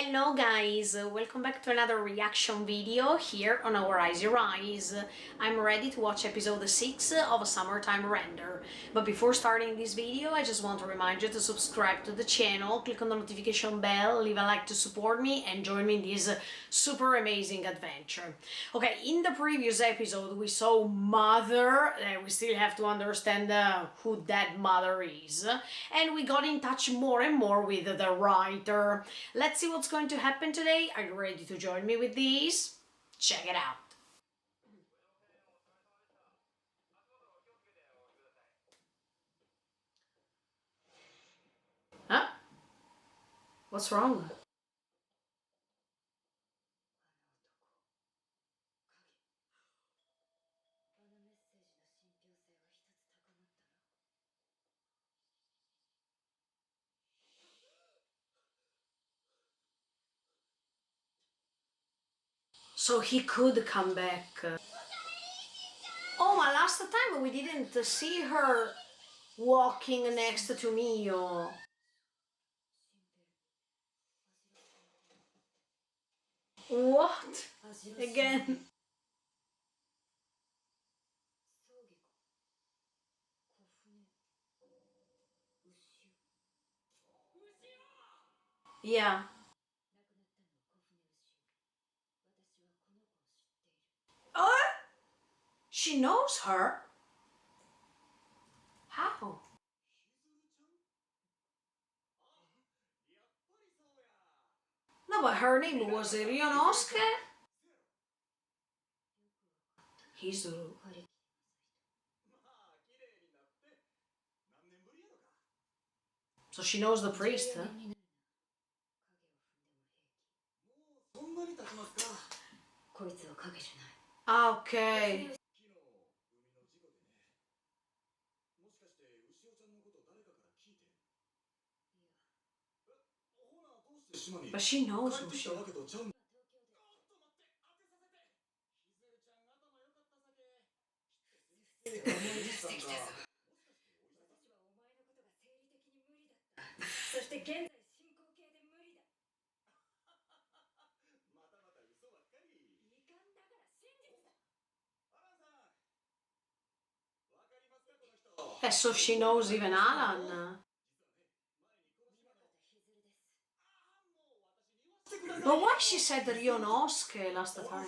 Hello guys, welcome back to another reaction video here on Our Eyes Your Eyes. I'm ready to watch episode 6 of Summertime Render. But before starting this video, I just want to remind you to subscribe to the channel, click on the notification bell, leave a like to support me and join me in this super amazing adventure. Okay, in the previous episode we saw Mother, we still have to understand who that Mother is, and we got in touch more and more with the writer. Let's see what's going to happen today. Are you ready to join me with these? Check it out. Huh? What's wrong? So he could come back. Oh, my last time we didn't see her walking next to Mio. What? Again? Yeah. Oh! She knows her? How? No, but her name was Ryonosuke? Hizuru. So she knows the priest, huh? Okay. But she knows who she is. So she knows even Alan. But why she said Ryonosuke last time?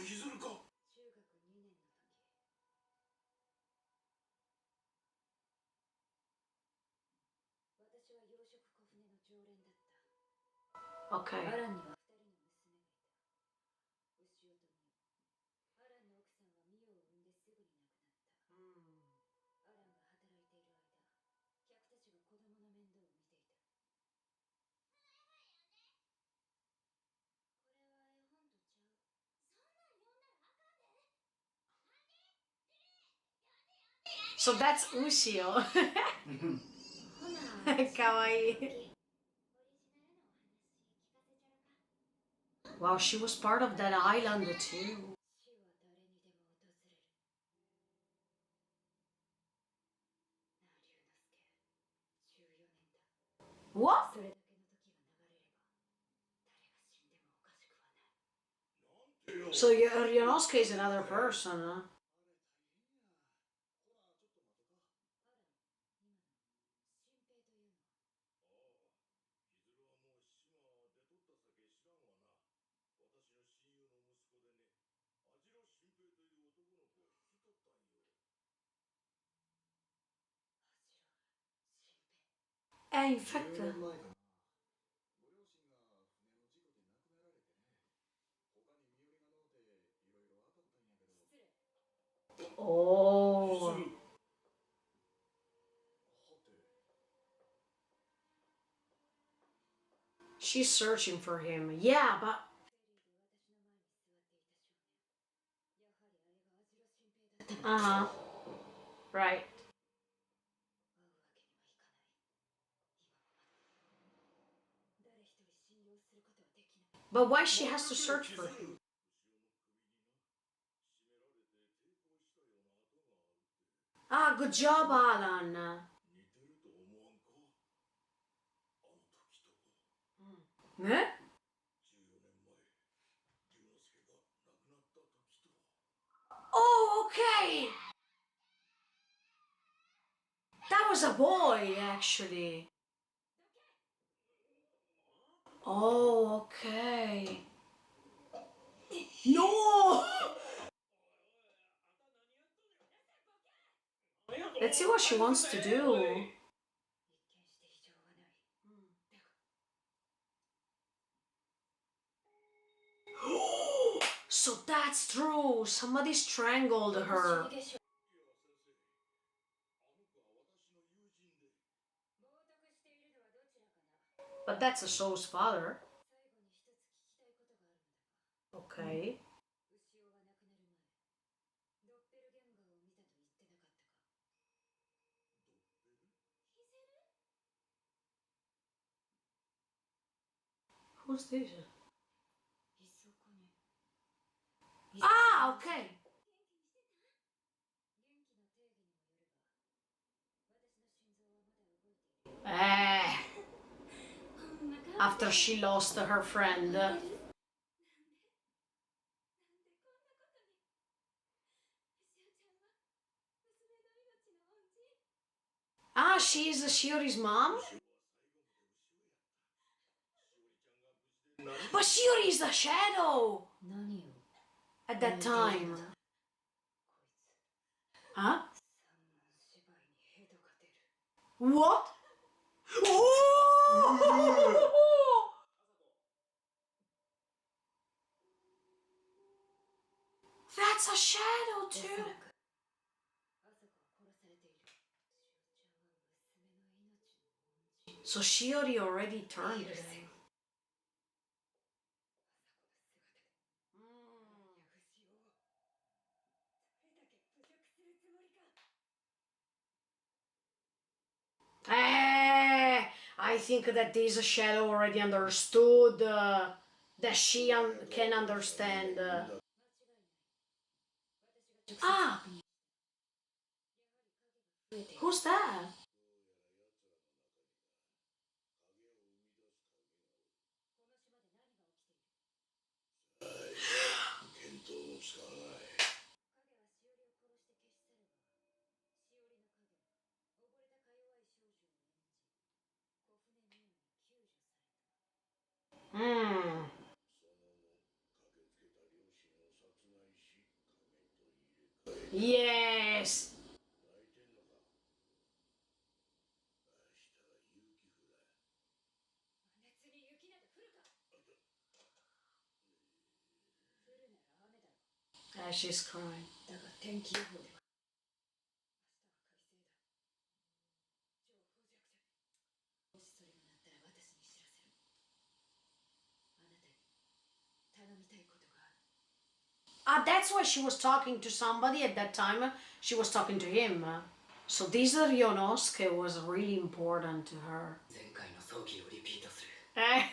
Okay. So that's Ushio. Kawaii. Wow, she was part of that island too. What? So Ryonosuke is another person, huh? In fact... Oh... She's searching for him. Yeah, but... Uh-huh. Right. But why she has to search for him? Ah, good job, Alan. Ne? Wait! That was a boy, actually. Oh, okay. No! Let's see what she wants to do. So that's true. Somebody strangled her. But that's a Shou's father. Okay. Who's this? Ah, okay. Eh, after she lost her friend. Ah, she's Shiori's mom? But Shiori is the shadow! At that time. Huh? What? Oh! That's a shadow too. So Shiori already turned him. I think that this shadow already understood that she can understand. Ah, who's that? Hmm. Yes. She's crying. Ah, that's why she was talking to somebody at that time. She was talking to him. So this Ryonosuke was really important to her. Eh?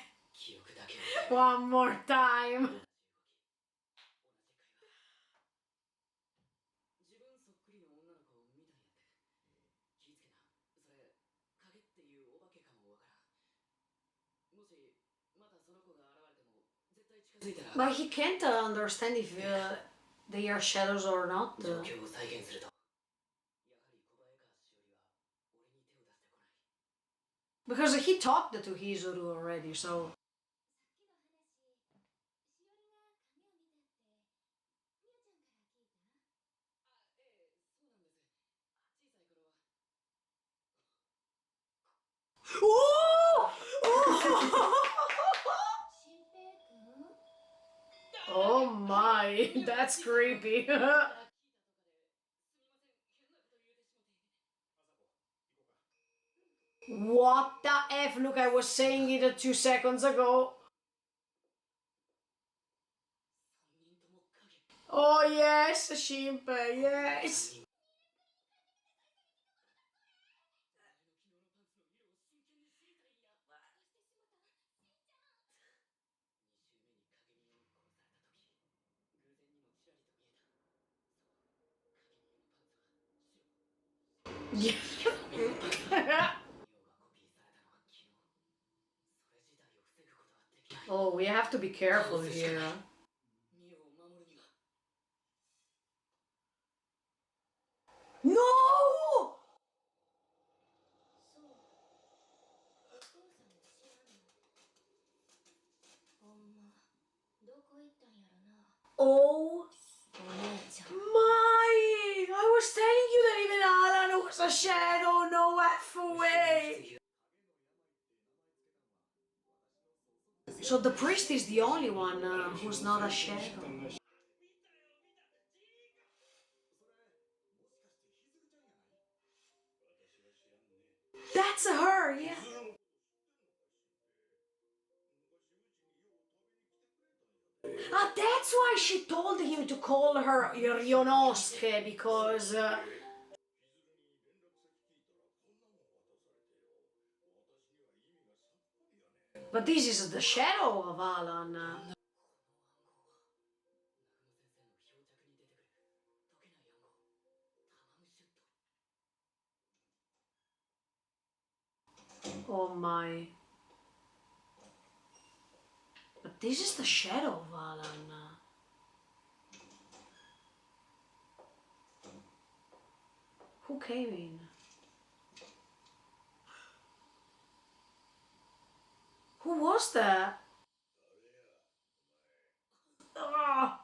One more time. But he can't understand if they are shadows or not. Because he talked to Hizuru already, so... Oh! Oh my, that's creepy. What the F? Look, I was saying it 2 seconds ago. Oh yes, Shinpei, yes. Oh, we have to be careful here. No! Oh my! I was telling you that even Alan was a shadow, no F away! So the priest is the only one who's not a shadow. That's her, yeah. Ah, that's why she told him to call her Ryonosuke, because... But this is the shadow of Alan. Oh my. But this is the shadow of Alan. Who came in? Who was that? Ah!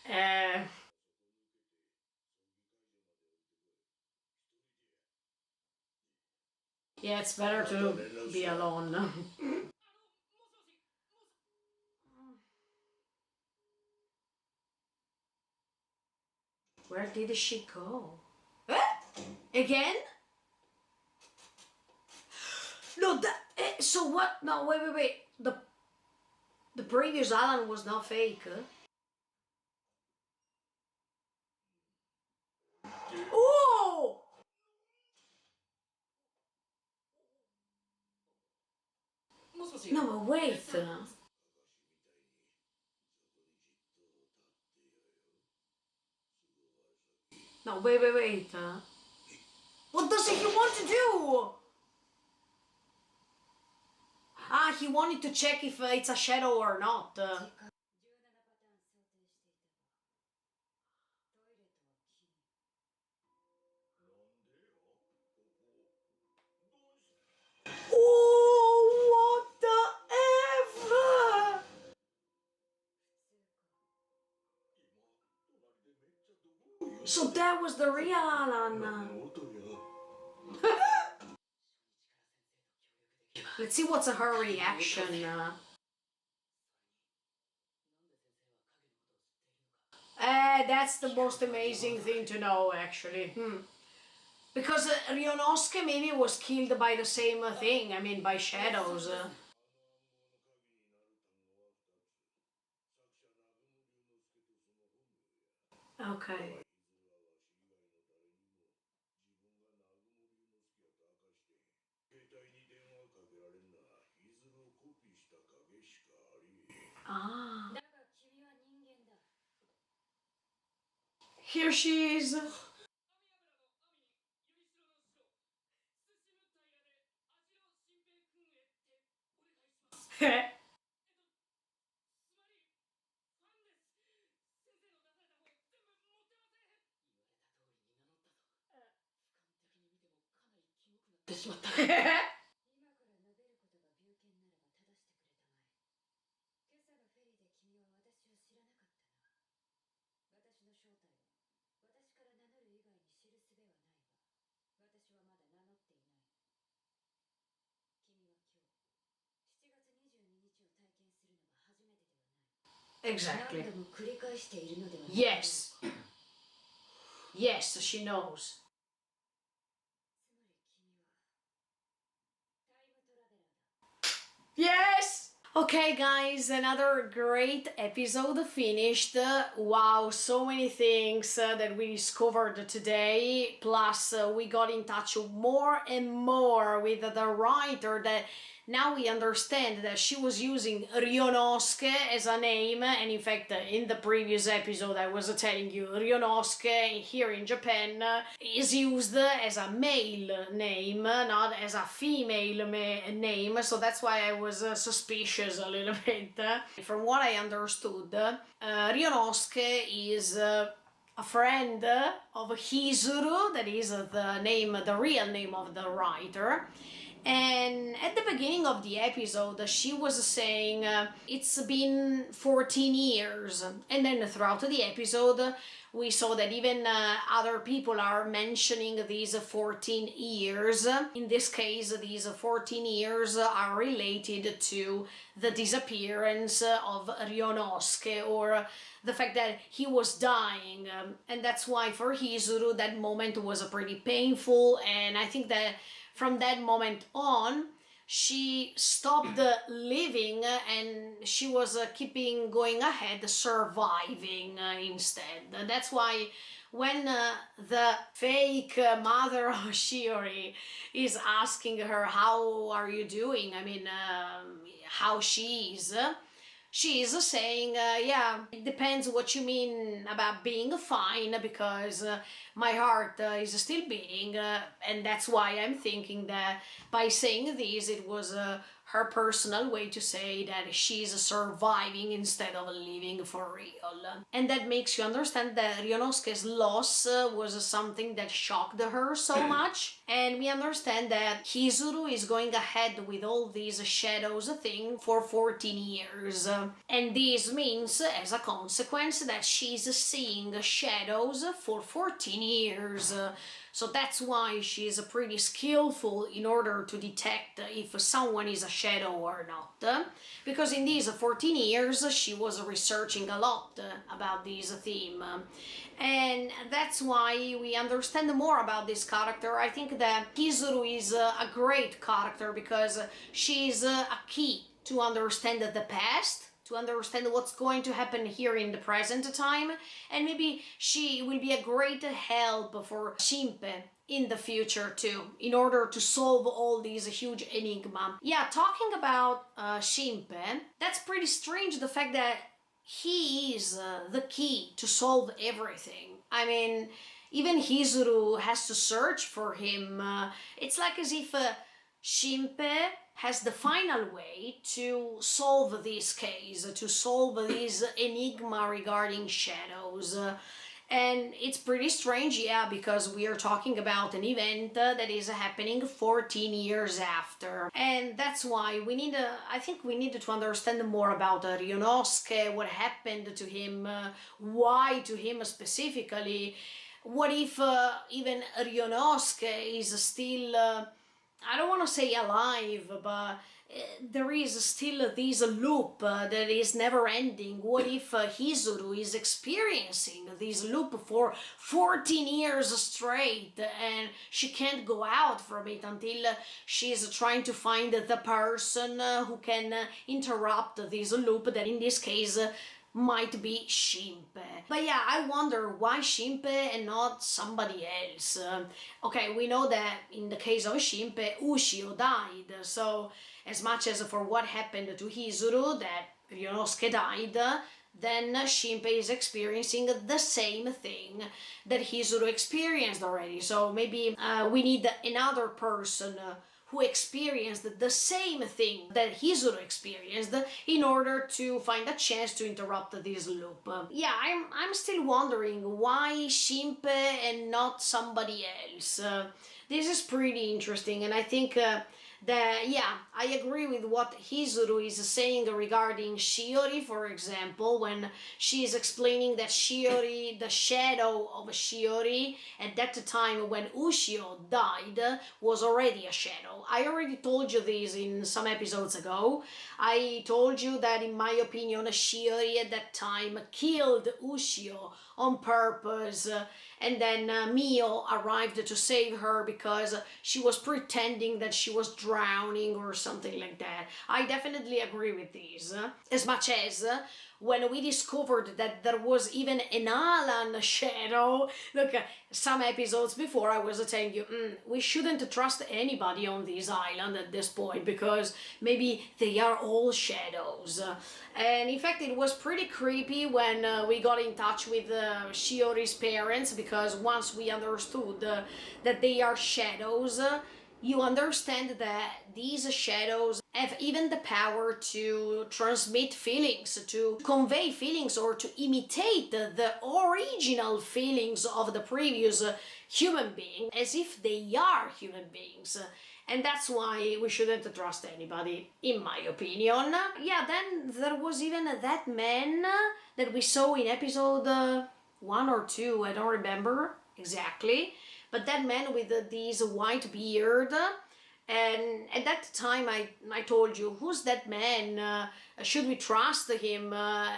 Uh, yeah, it's better to be alone. Where did she go? Again? No, so what? No, wait. The previous Alan was not fake. Oh! No, but wait. No, wait. What does he want to do? Ah, he wanted to check if it's a shadow or not. Oh, what the F? So that was the real Alan. Let's see what's her reaction. That's the most amazing thing to know, actually. Because Ryonosuke maybe was killed by the same thing, I mean, by shadows. Okay. Ah. Here she is. Exactly. Yes. Yes, she knows. Yes! Okay, guys, another great episode finished. Wow, so many things that we discovered today. Plus, we got in touch more and more with the writer that now we understand that she was using Ryonosuke as a name. And in fact, in the previous episode, I was telling you Ryonosuke here in Japan is used as a male name, not as a female name. So that's why I was suspicious a little bit. From what I understood, Ryonosuke is a friend of Hizuru, that is the real name of the writer. And at the beginning of the episode, she was saying it's been 14 years. And then throughout the episode, we saw that even other people are mentioning these 14 years. In this case, these 14 years are related to the disappearance of Ryonosuke, or the fact that he was dying. And that's why for Hizuru that moment was pretty painful, and I think that from that moment on, she stopped living and she was keeping going ahead, surviving instead. That's why when the fake mother of Shiori is asking her, "How are you doing?" I mean, how she is. She is saying, yeah, it depends what you mean about being fine, because my heart is still beating, and that's why I'm thinking that by saying this, it was her personal way to say that she's surviving instead of living for real. And that makes you understand that Ryonosuke's loss was something that shocked her so much, and we understand that Hizuru is going ahead with all these shadows thing for 14 years. And this means, as a consequence, that she's seeing shadows for 14 years. So that's why she's pretty skillful in order to detect if someone is a shadow or not. Because in these 14 years, she was researching a lot about this theme. And that's why we understand more about this character. I think that Hizuru is a great character because she's a key to understand the past, to understand what's going to happen here in the present time, and maybe she will be a great help for Shinpei in the future too, in order to solve all these huge enigma. Yeah, talking about Shinpei, that's pretty strange, the fact that he is the key to solve everything. I mean, even Hizuru has to search for him. It's like as if Shinpei has the final way to solve this case, to solve this enigma regarding shadows. And it's pretty strange, yeah, because we are talking about an event that is happening 14 years after. And that's why I think we need to understand more about Ryonosuke, what happened to him, why to him specifically. What if even Ryonosuke is still I don't want to say alive, but there is still this loop that is never ending. What if Hizuru is experiencing this loop for 14 years straight and she can't go out from it until she's trying to find the person who can interrupt this loop, that in this case might be Shinpei. But yeah, I wonder why Shinpei and not somebody else. Okay, we know that in the case of Shinpei, Ushio died, so as much as for what happened to Hizuru, that Ryonosuke died, then Shinpei is experiencing the same thing that Hizuru experienced already. So maybe we need another person who experienced the same thing that Hizuru experienced in order to find a chance to interrupt this loop. Yeah, I'm still wondering why Shinpei and not somebody else. This is pretty interesting, and I think that, yeah, I agree with what Hizuru is saying regarding Shiori, for example, when she is explaining that Shiori, the shadow of Shiori, at that time when Ushio died, was already a shadow. I already told you this in some episodes ago. I told you that, in my opinion, Shiori at that time killed Ushio on purpose, and then Mio arrived to save her because she was pretending that she was drowning or something like that. I definitely agree with these. As much as when we discovered that there was even an Alan shadow. Look, some episodes before I was telling you, we shouldn't trust anybody on this island at this point because maybe they are all shadows. And in fact, it was pretty creepy when we got in touch with Shiori's parents, because once we understood that they are shadows, you understand that these shadows have even the power to transmit feelings, to convey feelings, or to imitate the original feelings of the previous human being, as if they are human beings. And that's why we shouldn't trust anybody, in my opinion. Yeah, then there was even that man that we saw in episode 1 or 2, I don't remember exactly, but that man with this white beard. And at that time I told you, who's that man, should we trust him,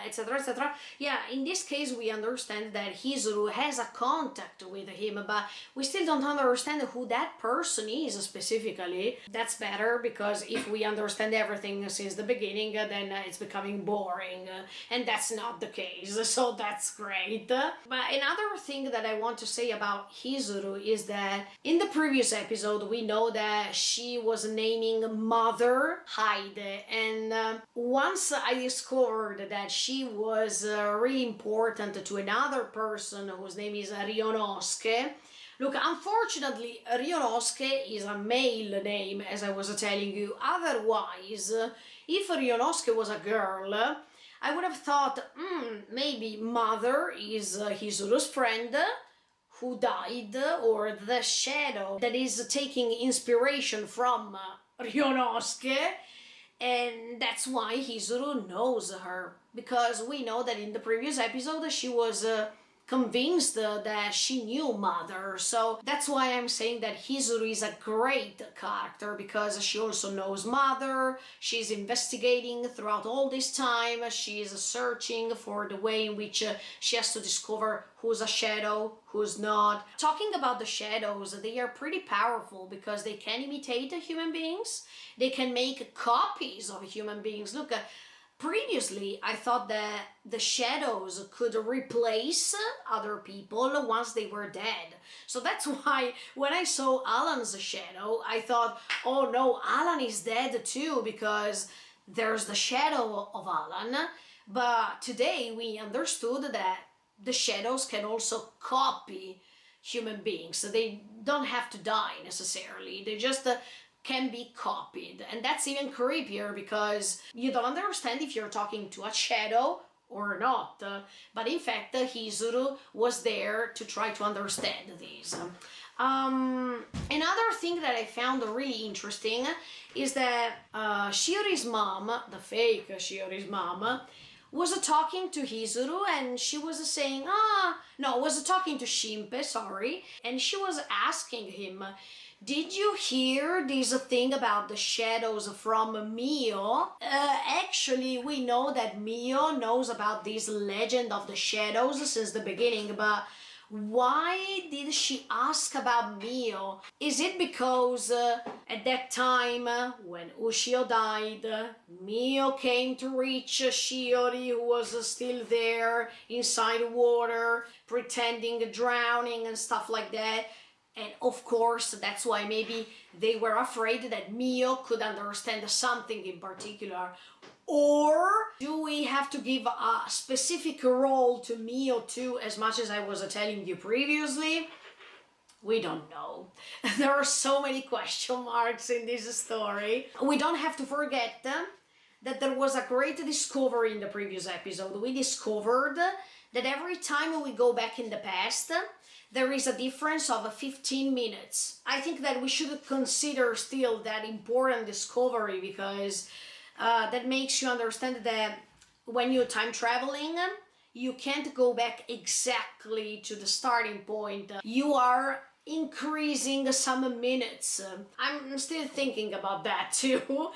etc, etc. Yeah, in this case we understand that Hizuru has a contact with him, but we still don't understand who that person is specifically. That's better, because if we understand everything since the beginning, then it's becoming boring, and that's not the case, so that's great. But another thing that I want to say about Hizuru is that in the previous episode we know that she was naming Mother Heide, and once I discovered that she was really important to another person whose name is Ryonosuke. Look, unfortunately, Ryonosuke is a male name, as I was telling you. Otherwise, if Ryonosuke was a girl, I would have thought, maybe Mother is Hizuru's friend who died, or the shadow that is taking inspiration from Ryonosuke, and that's why Hizuru knows her, because we know that in the previous episode she was convinced that she knew Mother. So that's why I'm saying that Hizuru is a great character, because she also knows Mother, she's investigating throughout all this time, she's searching for the way in which she has to discover who's a shadow, who's not. Talking about the shadows, they are pretty powerful because they can imitate human beings, they can make copies of human beings. Look, previously, I thought that the shadows could replace other people once they were dead. So that's why when I saw Alan's shadow, I thought, oh no, Alan is dead too, because there's the shadow of Alan. But today we understood that the shadows can also copy human beings. So they don't have to die necessarily. They just can be copied. And that's even creepier, because you don't understand if you're talking to a shadow or not. But in fact, Hizuru was there to try to understand this. Another thing that I found really interesting is that Shiori's mom, the fake Shiori's mom, was talking to Hizuru, and she was saying, was talking to Shinpei, sorry, and she was asking him, did you hear this thing about the shadows from Mio? Actually, we know that Mio knows about this legend of the shadows since the beginning, but why did she ask about Mio? Is it because at that time, when Ushio died, Mio came to reach Shiori, who was still there inside water, pretending drowning and stuff like that? And of course, that's why maybe they were afraid that Mio could understand something in particular. Or do we have to give a specific role to Mio too, as much as I was telling you previously? We don't know. There are so many question marks in this story. We don't have to forget that there was a great discovery in the previous episode. We discovered that every time we go back in the past, there is a difference of 15 minutes. I think that we should consider still that important discovery, because that makes you understand that when you're time traveling, you can't go back exactly to the starting point. You are increasing some minutes. I'm still thinking about that too.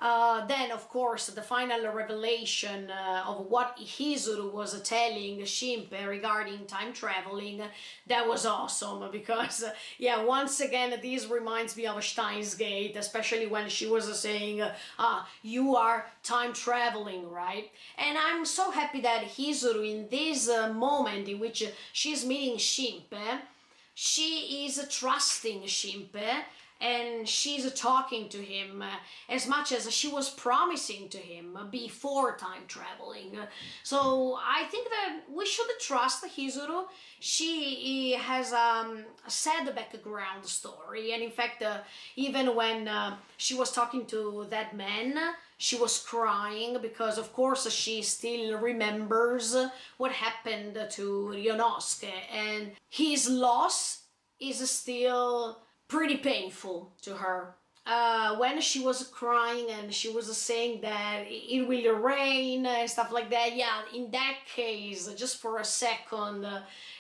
Then, of course, the final revelation of what Hizuru was telling Shimpe regarding time traveling, that was awesome because, yeah, once again, this reminds me of Steins Gate, especially when she was saying, you are time traveling, right? And I'm so happy that Hizuru, in this moment in which she's meeting Shimpe, she is trusting Shimpe and she's talking to him as much as she was promising to him before time traveling. So I think that we should trust Hizuru. She has a sad background story, and in fact, even when she was talking to that man, she was crying because, of course, she still remembers what happened to Ryonosuke, and his loss is still pretty painful to her. When she was crying and she was saying that it will rain and stuff like that, yeah, in that case, just for a second,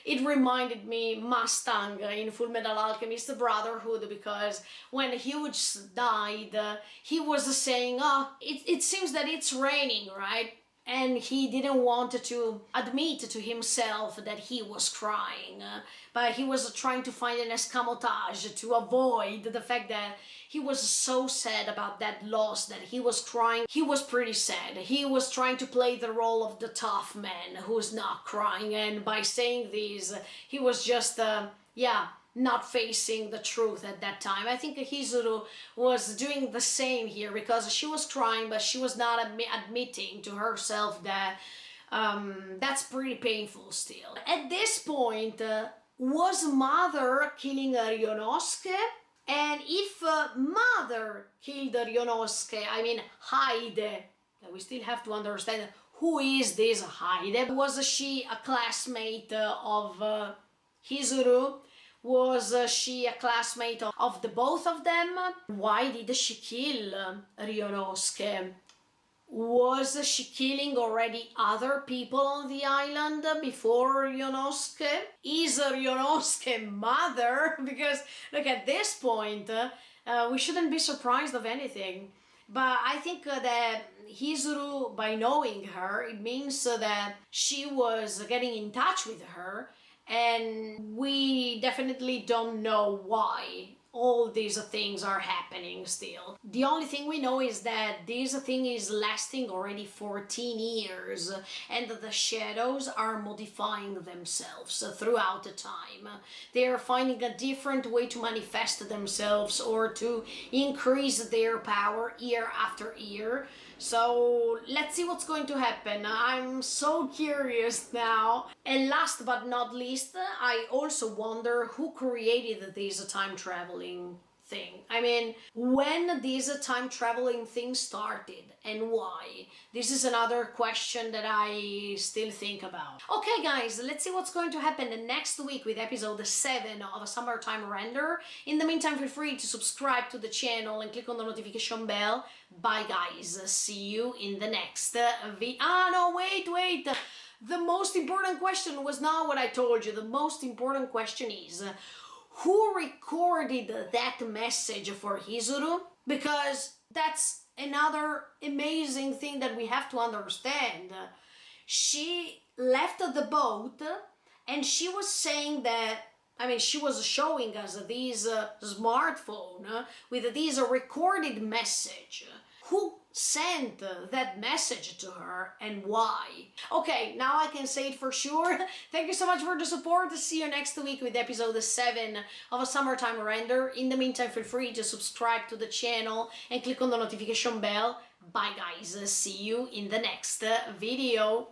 it reminded me Mustang in Full Metal Alchemist Brotherhood, because when Hughes died, he was saying, it seems that it's raining, right? And he didn't want to admit to himself that he was crying, but he was trying to find an escamotage to avoid the fact that he was so sad about that loss that he was crying. He was pretty sad. He was trying to play the role of the tough man who's not crying, and by saying this, he was just, not facing the truth at that time. I think Hizuru was doing the same here, because she was crying, but she was not admitting to herself that that's pretty painful still. At this point, was Mother killing Ryonosuke? And if Mother killed Ryonosuke, I mean Haide, we still have to understand who is this Haide. Was she a classmate of Hizuru? Was she a classmate of the both of them? Why did she kill Ryonosuke? Was she killing already other people on the island before Ryonosuke? Is Ryonosuke Mother? Because look, at this point, we shouldn't be surprised of anything. But I think that Hizuru, by knowing her, it means that she was getting in touch with her, and we definitely don't know why all these things are happening still. The only thing we know is that this thing is lasting already 14 years, and the shadows are modifying themselves throughout the time. They are finding a different way to manifest themselves or to increase their power year after year. So let's see what's going to happen. I'm so curious now. And last but not least, I also wonder who created this time traveling thing. I mean, when this time traveling thing started and why? This is another question that I still think about. Okay guys, let's see what's going to happen next week with episode 7 of a Summertime Render. In the meantime, feel free to subscribe to the channel and click on the notification bell. Bye guys, see you in the next video. No, wait. The most important question was not what I told you. The most important question is, who recorded that message for Hizuru? Because that's another amazing thing that we have to understand. She left the boat and she was saying that, I mean, she was showing us this smartphone with this recorded message. Who sent that message to her and why? Okay, now I can say it for sure. Thank you so much for the support. See you next week with episode 7 of a Summertime Render. In the meantime, feel free to subscribe to the channel and click on the notification bell. Bye guys, see you in the next video.